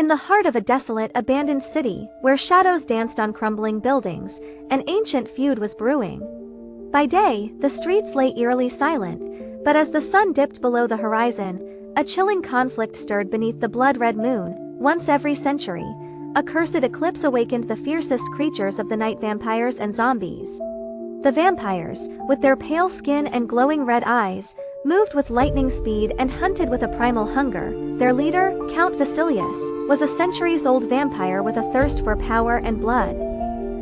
In the heart of a desolate, abandoned city, where shadows danced on crumbling buildings, an ancient feud was brewing. By day, the streets lay eerily silent, but as the sun dipped below the horizon, a chilling conflict stirred beneath the blood-red moon. Once every century, a cursed eclipse awakened the fiercest creatures of the night: vampires and zombies. The vampires, with their pale skin and glowing red eyes, moved with lightning speed and hunted with a primal hunger. Their leader, Count Vasilius, was a centuries-old vampire with a thirst for power and blood.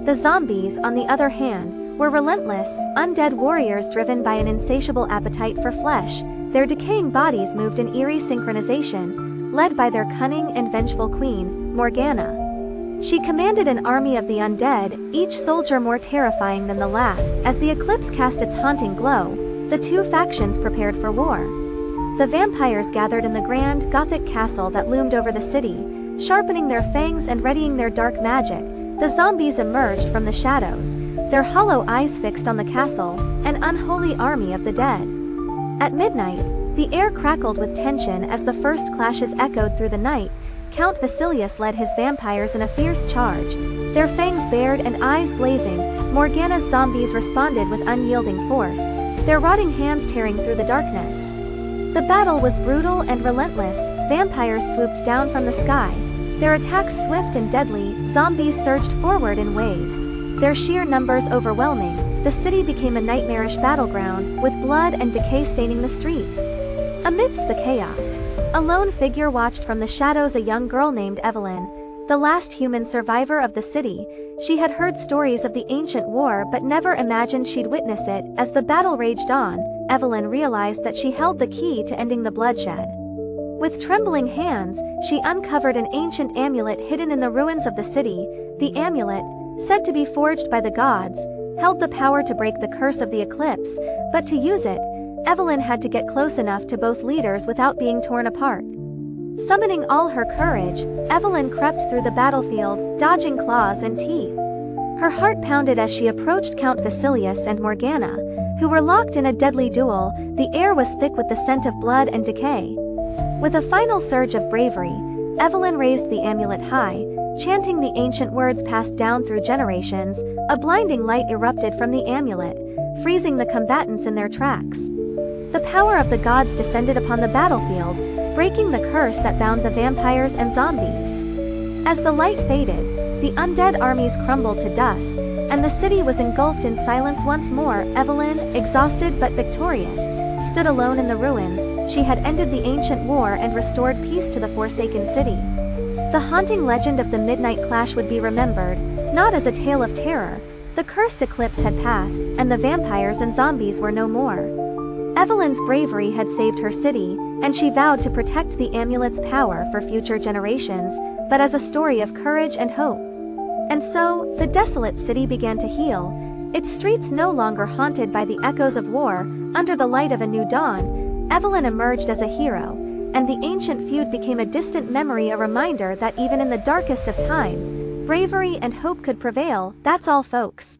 The zombies, on the other hand, were relentless, undead warriors driven by an insatiable appetite for flesh. Their decaying bodies moved in eerie synchronization, led by their cunning and vengeful queen, Morgana. She commanded an army of the undead, each soldier more terrifying than the last. As the eclipse cast its haunting glow, the two factions prepared for war. The vampires gathered in the grand, Gothic castle that loomed over the city, sharpening their fangs and readying their dark magic. The zombies emerged from the shadows, their hollow eyes fixed on the castle, an unholy army of the dead. At midnight, the air crackled with tension as the first clashes echoed through the night. Count Vasilius led his vampires in a fierce charge, their fangs bared and eyes blazing. Morgana's zombies responded with unyielding force, their rotting hands tearing through the darkness. The battle was brutal and relentless. Vampires swooped down from the sky, their attacks swift and deadly. Zombies surged forward in waves, their sheer numbers overwhelming. The city became a nightmarish battleground, with blood and decay staining the streets. Amidst the chaos, a lone figure watched from the shadows: a young girl named Evelyn, the last human survivor of the city. She had heard stories of the ancient war but never imagined she'd witness it. As the battle raged on, Evelyn realized that she held the key to ending the bloodshed. With trembling hands, she uncovered an ancient amulet hidden in the ruins of the city. The amulet, said to be forged by the gods, held the power to break the curse of the eclipse, but to use it, Evelyn had to get close enough to both leaders without being torn apart. Summoning all her courage, Evelyn crept through the battlefield, dodging claws and teeth. Her heart pounded as she approached Count Vasilius and Morgana, who were locked in a deadly duel. The air was thick with the scent of blood and decay. With a final surge of bravery, Evelyn raised the amulet high, chanting the ancient words passed down through generations. A blinding light erupted from the amulet, freezing the combatants in their tracks. The power of the gods descended upon the battlefield, breaking the curse that bound the vampires and zombies. As the light faded, the undead armies crumbled to dust, and the city was engulfed in silence once more. Evelyn, exhausted but victorious, stood alone in the ruins. She had ended the ancient war and restored peace to the forsaken city. The haunting legend of the midnight clash would be remembered, not as a tale of terror. The cursed eclipse had passed, and the vampires and zombies were no more. Evelyn's bravery had saved her city, and she vowed to protect the amulet's power for future generations, but as a story of courage and hope. And so, the desolate city began to heal, its streets no longer haunted by the echoes of war. Under the light of a new dawn, Evelyn emerged as a hero, and the ancient feud became a distant memory, a reminder that even in the darkest of times, bravery and hope could prevail. That's all, folks.